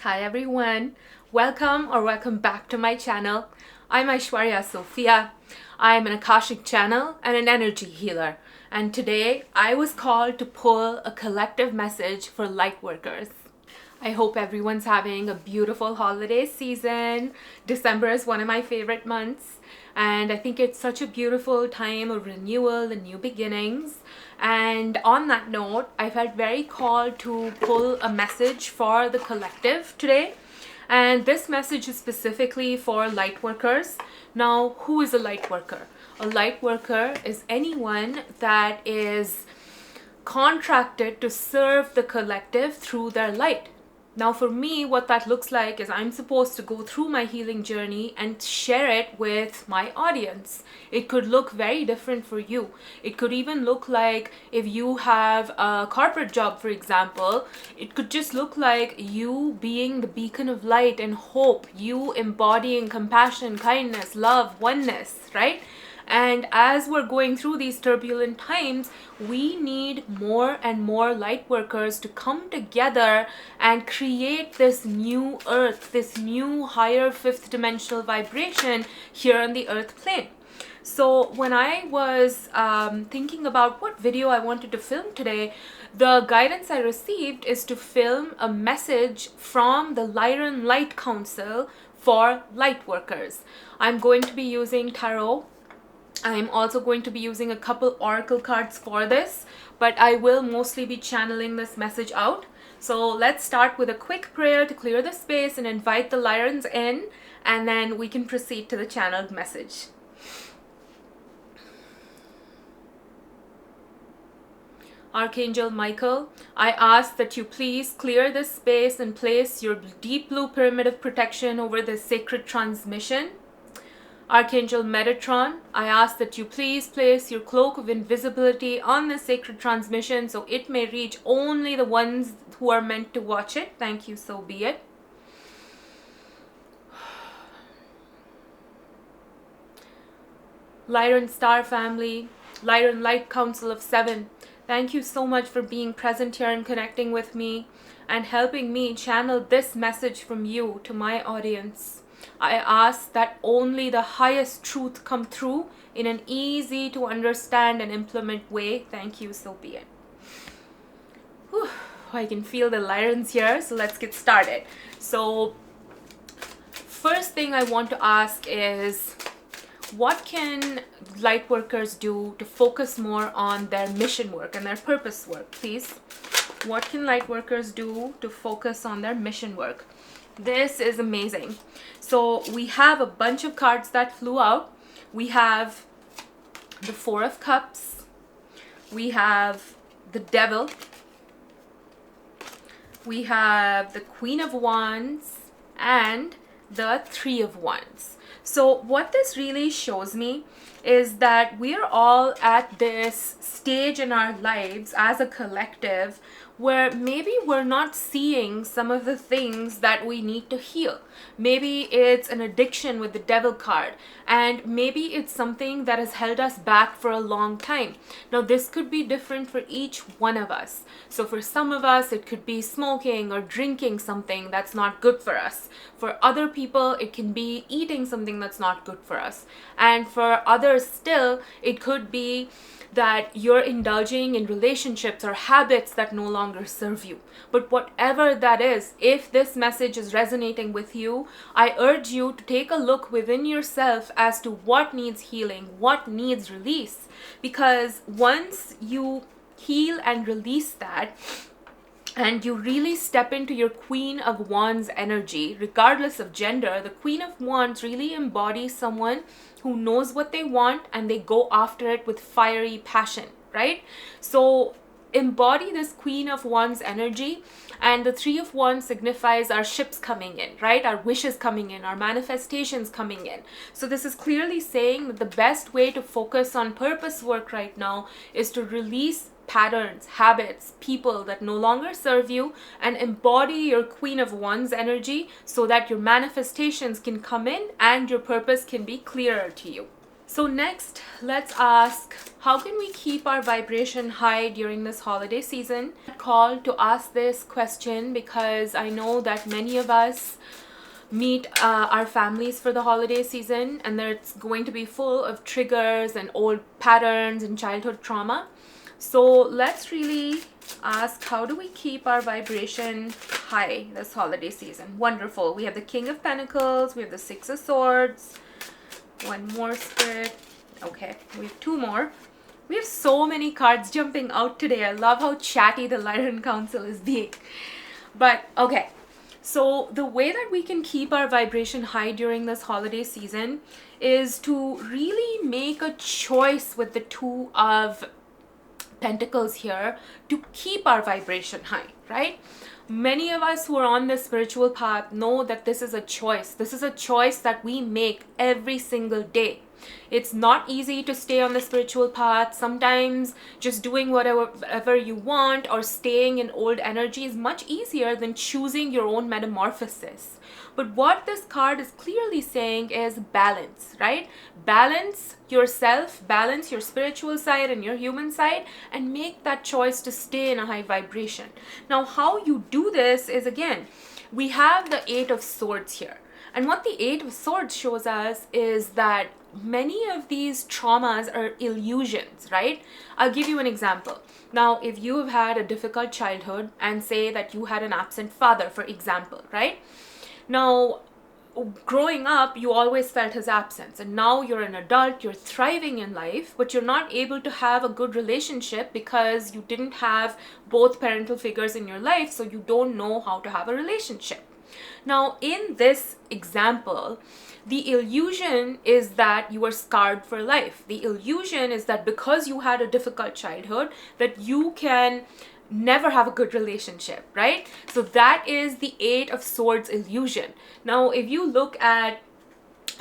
Hi everyone, welcome back to my channel. I'm Aishwarya Sophia. I'm an Akashic channel and an energy healer. And today I was called to pull a collective message for light workers. I hope everyone's having a beautiful holiday season. December is one of my favorite months. And I think it's such a beautiful time of renewal and new beginnings. And on that note, I felt very called to pull a message for the collective today. And this message is specifically for light workers. Now, who is a light worker? A light worker is anyone that is contracted to serve the collective through their light. Now for me, what that looks like is I'm supposed to go through my healing journey and share it with my audience. It could look very different for you. It could even look like if you have a corporate job, for example, it could just look like you being the beacon of light and hope, you embodying compassion, kindness, love, oneness, right? And as we're going through these turbulent times, we need more and more light workers to come together and create this new earth, this new higher fifth dimensional vibration here on the earth plane. So when I was thinking about what video I wanted to film today, the guidance I received is to film a message from the LyRAn Light Council for light workers. I'm going to be using tarot. I'm also going to be using a couple oracle cards for this, but I will mostly be channeling this message out. So let's start with a quick prayer to clear the space and invite the LyRANs in, and then we can proceed to the channeled message. Archangel Michael, I ask that you please clear this space and place your deep blue pyramid of protection over this sacred transmission. Archangel Metatron, I ask that you please place your cloak of invisibility on this sacred transmission so it may reach only the ones who are meant to watch it. Thank you, so be it. LyRAN Star Family, LyRAN Light Council of 7, thank you so much for being present here and connecting with me and helping me channel this message from you to my audience. I ask that only the highest truth come through in an easy to understand and implement way. Thank you, so be it. Whew, I can feel the LyRANs here, so let's get started. So first thing I want to ask is, what can light workers do to focus more on their mission work and their purpose work, please? What can light workers do to focus on their mission work? This is amazing. So we have a bunch of cards that flew out. We have the Four of Cups. We have the Devil. We have the Queen of Wands and the Three of Wands. So what this really shows me is that we're all at this stage in our lives as a collective where maybe we're not seeing some of the things that we need to heal. Maybe it's an addiction with the Devil card, and maybe it's something that has held us back for a long time. Now this could be different for each one of us. So for some of us it could be smoking or drinking something that's not good for us. For other people it can be eating something that's not good for us. And for others still, it could be that you're indulging in relationships or habits that no longer serve you. But whatever that is, if this message is resonating with you, I urge you to take a look within yourself as to what needs healing, what needs release. Because once you heal and release that, and you really step into your Queen of Wands energy, regardless of gender, the Queen of Wands really embodies someone who knows what they want and they go after it with fiery passion, right? So embody this Queen of Wands energy, and the Three of Wands signifies our ships coming in, right? Our wishes coming in, our manifestations coming in. So this is clearly saying that the best way to focus on purpose work right now is to release patterns, habits, people that no longer serve you, and embody your Queen of Wands energy so that your manifestations can come in and your purpose can be clearer to you. So next, let's ask, how can we keep our vibration high during this holiday season? I called to ask this question because I know that many of us meet our families for the holiday season, and it's going to be full of triggers and old patterns and childhood trauma. So let's really ask, how do we keep our vibration high this holiday season? Wonderful. We have the King of Pentacles, we have the Six of Swords. One more, Spirit. Okay, we have two more. We have so many cards jumping out today. I love how chatty the LyRAn Council is being. But okay, so the way that we can keep our vibration high during this holiday season is to really make a choice with the Two of Pentacles here to keep our vibration high, right? Many of us who are on this spiritual path know that this is a choice. This is a choice that we make every single day. It's not easy to stay on the spiritual path. Sometimes just doing whatever you want or staying in old energy is much easier than choosing your own metamorphosis. But what this card is clearly saying is balance, right? Balance yourself, balance your spiritual side and your human side, and make that choice to stay in a high vibration. Now, how you do this is, again, we have the Eight of Swords here. And what the Eight of Swords shows us is that many of these traumas are illusions, right? I'll give you an example. Now, if you have had a difficult childhood and say that you had an absent father, for example, right? Now, growing up, you always felt his absence, and now you're an adult, you're thriving in life, but you're not able to have a good relationship because you didn't have both parental figures in your life, so you don't know how to have a relationship. Now, in this example, the illusion is that you are scarred for life. The illusion is that because you had a difficult childhood, that you can never have a good relationship, right? So that is the Eight of Swords illusion. Now, if you look at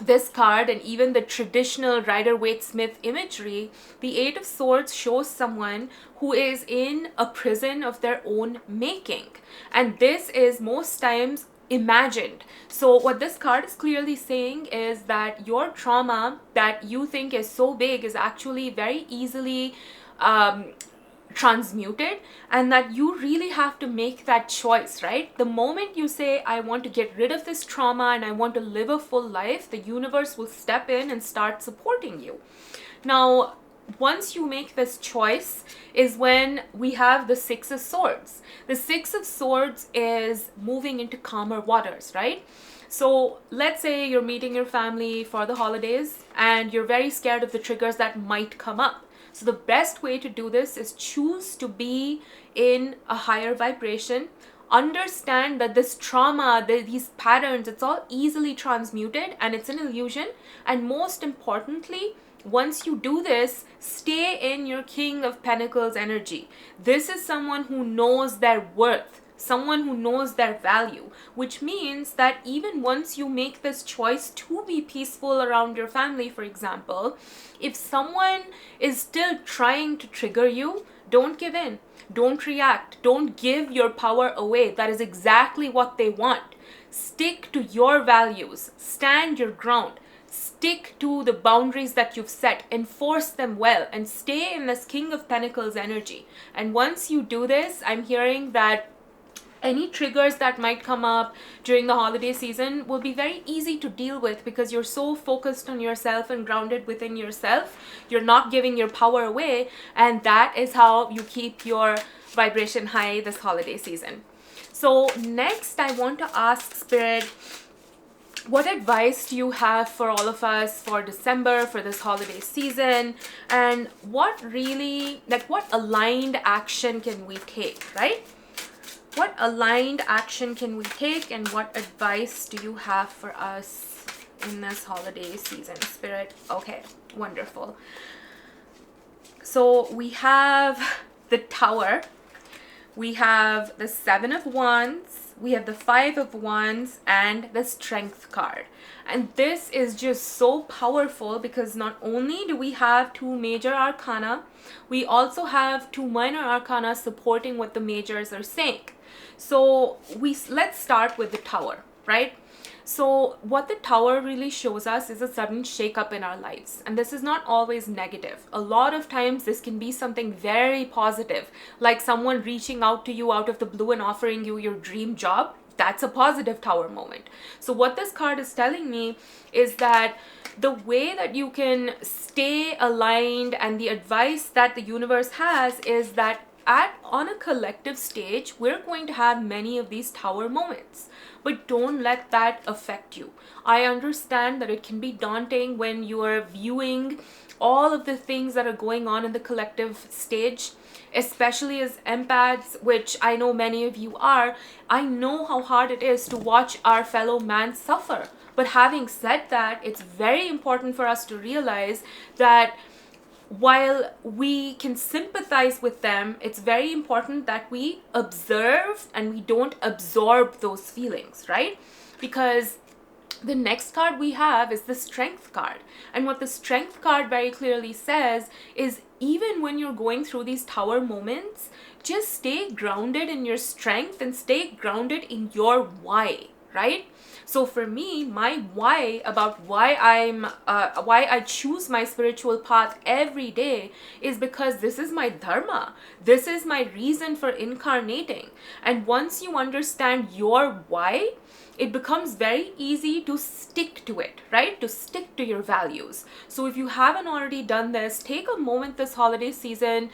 this card and even the traditional Rider-Waite-Smith imagery, the Eight of Swords shows someone who is in a prison of their own making. And this is most times imagined. So what this card is clearly saying is that your trauma that you think is so big is actually very easily transmuted, and that you really have to make that choice, right? The moment you say, I want to get rid of this trauma and I want to live a full life, the universe will step in and start supporting you. Now, once you make this choice is when we have the Six of Swords. The Six of Swords is moving into calmer waters, right? So let's say you're meeting your family for the holidays and you're very scared of the triggers that might come up. So the best way to do this is choose to be in a higher vibration. Understand that this trauma, these patterns, it's all easily transmuted and it's an illusion. And most importantly, once you do this, stay in your King of Pentacles energy. This is someone who knows their worth, someone who knows their value, which means that even once you make this choice to be peaceful around your family, for example, if someone is still trying to trigger you, don't give in, don't react, don't give your power away. That is exactly what they want. Stick to your values, stand your ground. Stick to the boundaries that you've set, enforce them well, and stay in this King of Pentacles energy. And once you do this, I'm hearing that any triggers that might come up during the holiday season will be very easy to deal with because you're so focused on yourself and grounded within yourself. You're not giving your power away, and that is how you keep your vibration high this holiday season. So next, I want to ask Spirit, what advice do you have for all of us for December, for this holiday season? And what really, what aligned action can we take, right? What aligned action can we take, and what advice do you have for us in this holiday season, Spirit? Okay, wonderful. So we have the Tower, we have the Seven of Wands, we have the Five of Wands, and the Strength card. And this is just so powerful because not only do we have two major arcana, we also have two minor arcana supporting what the majors are saying. So let's start with the Tower, right? So what the Tower really shows us is a sudden shakeup in our lives. And this is not always negative. A lot of times this can be something very positive, like someone reaching out to you out of the blue and offering you your dream job. That's a positive Tower moment. So what this card is telling me is that the way that you can stay aligned, and the advice that the universe has is that on a collective stage, we're going to have many of these Tower moments, but don't let that affect you. I understand that it can be daunting when you are viewing all of the things that are going on in the collective stage, especially as empaths, which I know many of you are. I know how hard it is to watch our fellow man suffer. But having said that, it's very important for us to realize that while we can sympathize with them, it's very important that we observe and we don't absorb those feelings, right? Because the next card we have is the Strength card. And what the Strength card very clearly says is, even when you're going through these Tower moments, just stay grounded in your strength and stay grounded in your why, right? So for me, my why about why I choose my spiritual path every day is because this is my dharma. This is my reason for incarnating. And once you understand your why, it becomes very easy to stick to it, right? To stick to your values. So if you haven't already done this, take a moment this holiday season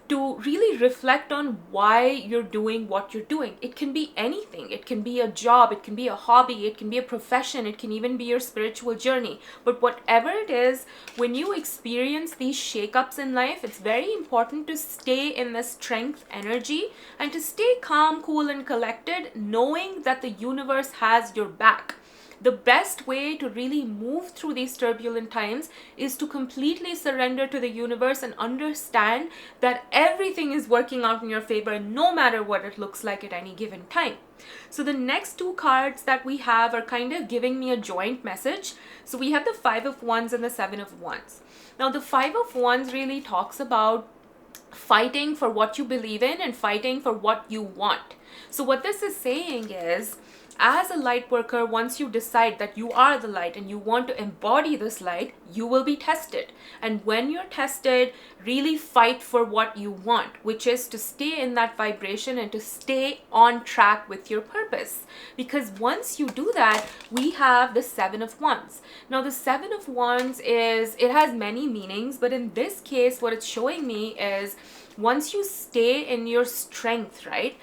to really reflect on why you're doing what you're doing. It can be anything. It can be a job, it can be a hobby, it can be a profession, it can even be your spiritual journey. But whatever it is, when you experience these shakeups in life, it's very important to stay in the strength energy and to stay calm, cool, and collected, knowing that the universe has your back. The best way to really move through these turbulent times is to completely surrender to the universe and understand that everything is working out in your favor, no matter what it looks like at any given time. So the next two cards that we have are kind of giving me a joint message. So we have the Five of Wands and the Seven of Wands. Now the Five of Wands really talks about fighting for what you believe in and fighting for what you want. So what this is saying is, as a light worker, once you decide that you are the light and you want to embody this light, you will be tested. And when you're tested, really fight for what you want, which is to stay in that vibration and to stay on track with your purpose. Because once you do that, we have the Seven of Wands. Now, the Seven of Wands it has many meanings, but in this case, what it's showing me is once you stay in your strength, right,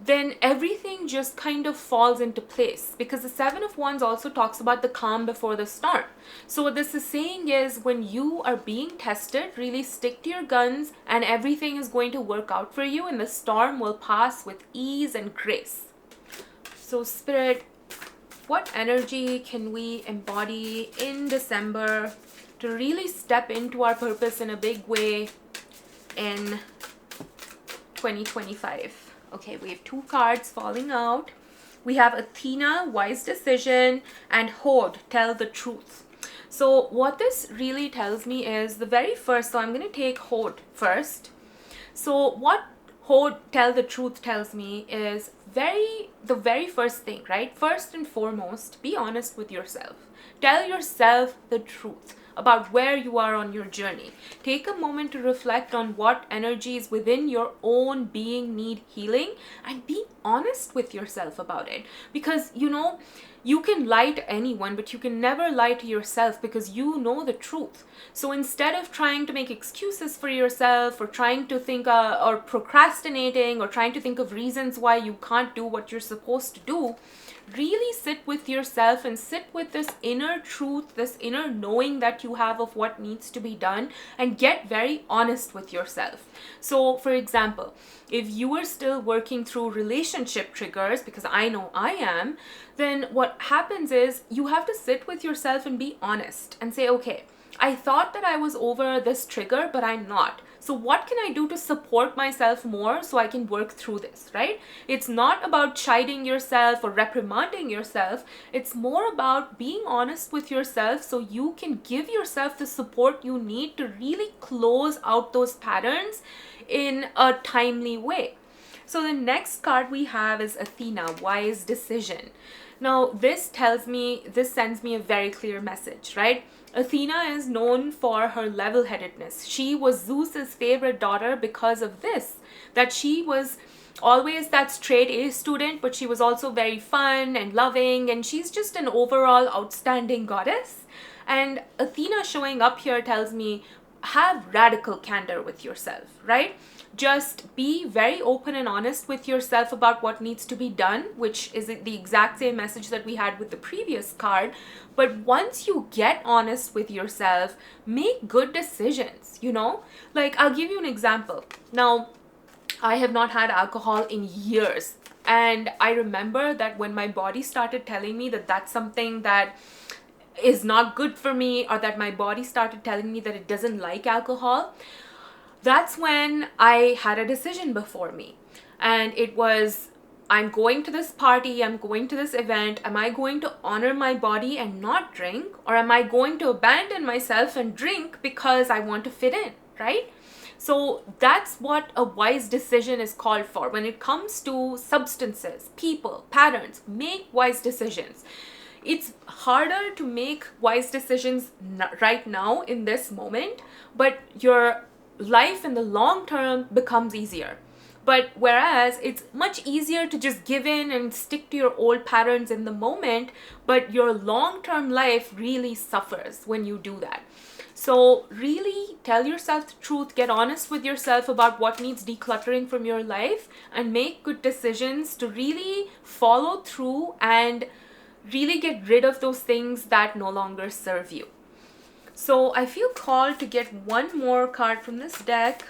then everything just kind of falls into place, because the Seven of Wands also talks about the calm before the storm. So what this is saying is, when you are being tested, really stick to your guns and everything is going to work out for you and the storm will pass with ease and grace. So Spirit, what energy can we embody in December to really step into our purpose in a big way in 2025? Okay, we have two cards falling out. We have Athena, Wise Decision, and Hod, Tell the Truth. So what this really tells me is the very first, so I'm going to take Hod first. So what Hod, Tell the Truth tells me is the very first thing, right? First and foremost, be honest with yourself. Tell yourself the truth about where you are on your journey. Take a moment to reflect on what energies within your own being need healing, and be honest with yourself about it. Because, you can lie to anyone, but you can never lie to yourself, because you know the truth. So instead of trying to make excuses for yourself, or trying to think or procrastinating, or trying to think of reasons why you can't do what you're supposed to do, really sit with yourself and sit with this inner truth, this inner knowing that you have of what needs to be done, and get very honest with yourself. So for example, if you are still working through relationship triggers, because I know I am, then what happens is you have to sit with yourself and be honest and say, okay, I thought that I was over this trigger, but I'm not. So what can I do to support myself more so I can work through this, right? It's not about chiding yourself or reprimanding yourself. It's more about being honest with yourself so you can give yourself the support you need to really close out those patterns in a timely way. So the next card we have is Athena, Wise Decision. Now, this sends me a very clear message, right? Athena is known for her level-headedness. She was Zeus's favorite daughter because of this, that she was always that straight A student, but she was also very fun and loving, and she's just an overall outstanding goddess. And Athena showing up here tells me, have radical candor with yourself, right? Just be very open and honest with yourself about what needs to be done, which is the exact same message that we had with the previous card. But once you get honest with yourself, make good decisions, you know? Like, I'll give you an example. Now, I have not had alcohol in years. And I remember that when my body started telling me that that's something that is not good for me, or that my body started telling me that it doesn't like alcohol, that's when I had a decision before me. And it was, I'm going to this party, I'm going to this event. Am I going to honor my body and not drink? Or am I going to abandon myself and drink because I want to fit in, right? So that's what a wise decision is called for. When it comes to substances, people, patterns, make wise decisions. It's harder to make wise decisions right now in this moment, but your life in the long term becomes easier. But whereas it's much easier to just give in and stick to your old patterns in the moment, but your long-term life really suffers when you do that. So really tell yourself the truth, get honest with yourself about what needs decluttering from your life, and make good decisions to really follow through and really get rid of those things that no longer serve you. So I feel called to get one more card from this deck.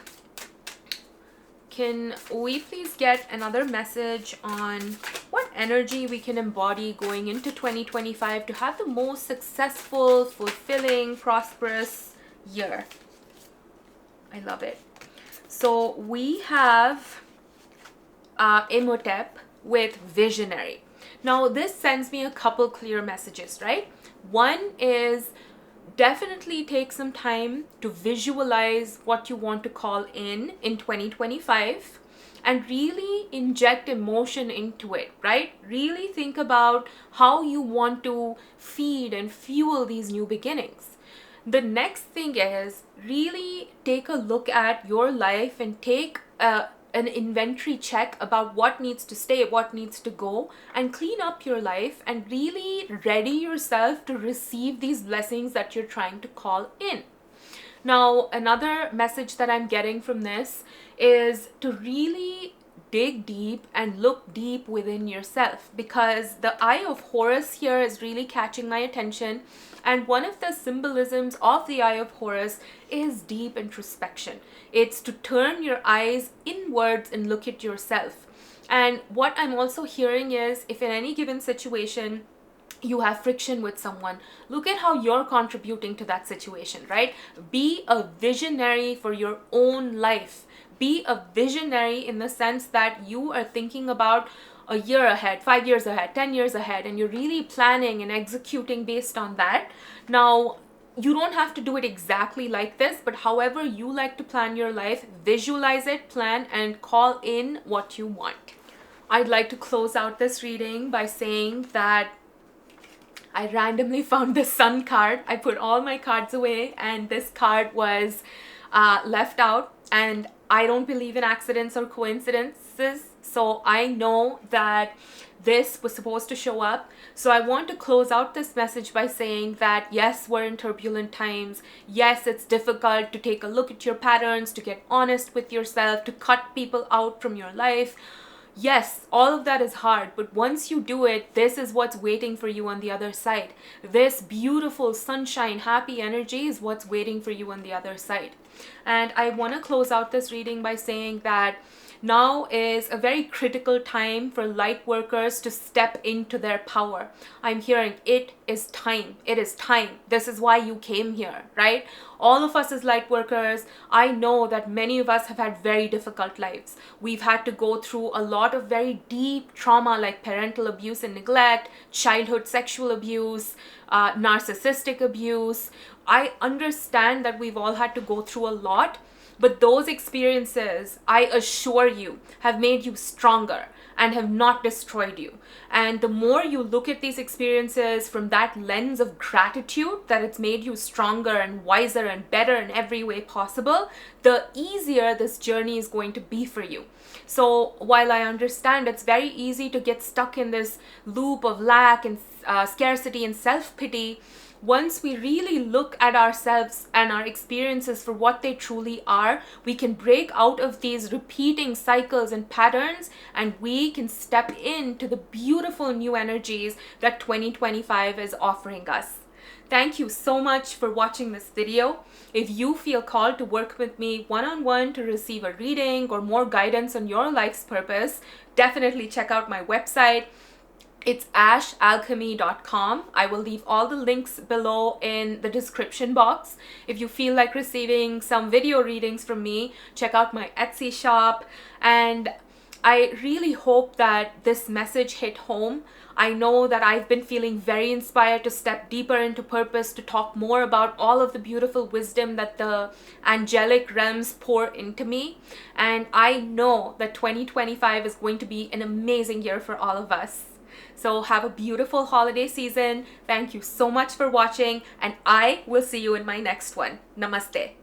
Can we please get another message on what energy we can embody going into 2025 to have the most successful, fulfilling, prosperous year? I love it. So we have Imhotep with visionary. Now this sends me a couple clear messages, right? One is, definitely take some time to visualize what you want to call in 2025 and really inject emotion into it, right? Really think about how you want to feed and fuel these new beginnings. The next thing is really take a look at your life and take an inventory check about what needs to stay, what needs to go, and clean up your life and really ready yourself to receive these blessings that you're trying to call in. Now, another message that I'm getting from this is to really dig deep and look deep within yourself, because the Eye of Horus here is really catching my attention. And one of the symbolisms of the Eye of Horus is deep introspection. It's to turn your eyes inwards and look at yourself. And what I'm also hearing is, if in any given situation you have friction with someone, look at how you're contributing to that situation, right? Be a visionary for your own life. Be a visionary in the sense that you are thinking about a year ahead, 5 years ahead, 10 years ahead, and you're really planning and executing based on that. Now, you don't have to do it exactly like this, but however you like to plan your life, visualize it, plan, and call in what you want. I'd like to close out this reading by saying that I randomly found this Sun card. I put all my cards away and this card was left out, and I don't believe in accidents or coincidences. So I know that this was supposed to show up. So I want to close out this message by saying that yes, we're in turbulent times. Yes, it's difficult to take a look at your patterns, to get honest with yourself, to cut people out from your life. Yes, all of that is hard, but once you do it, this is what's waiting for you on the other side. This beautiful sunshine, happy energy is what's waiting for you on the other side. And I want to close out this reading by saying that now is a very critical time for light workers to step into their power. I'm hearing it is time. It is time. This is why you came here, right? All of us as light workers, I know that many of us have had very difficult lives. We've had to go through a lot of very deep trauma like parental abuse and neglect, childhood sexual abuse, narcissistic abuse. I understand that we've all had to go through a lot. But those experiences, I assure you, have made you stronger. and have not destroyed you. And the more you look at these experiences from that lens of gratitude that it's made you stronger and wiser and better in every way possible, the easier this journey is going to be for you. So while I understand it's very easy to get stuck in this loop of lack and scarcity and self-pity, once we really look at ourselves and our experiences for what they truly are, we can break out of these repeating cycles and patterns, and we can step into the beautiful new energies that 2025 is offering us. Thank you so much for watching this video. If you feel called to work with me one-on-one to receive a reading or more guidance on your life's purpose, definitely check out my website. It's ashalchemy.com. I will leave all the links below in the description box. If you feel like receiving some video readings from me, check out my Etsy shop. And I really hope that this message hit home. I know that I've been feeling very inspired to step deeper into purpose, to talk more about all of the beautiful wisdom that the angelic realms pour into me. And I know that 2025 is going to be an amazing year for all of us. So have a beautiful holiday season. Thank you so much for watching, and I will see you in my next one. Namaste.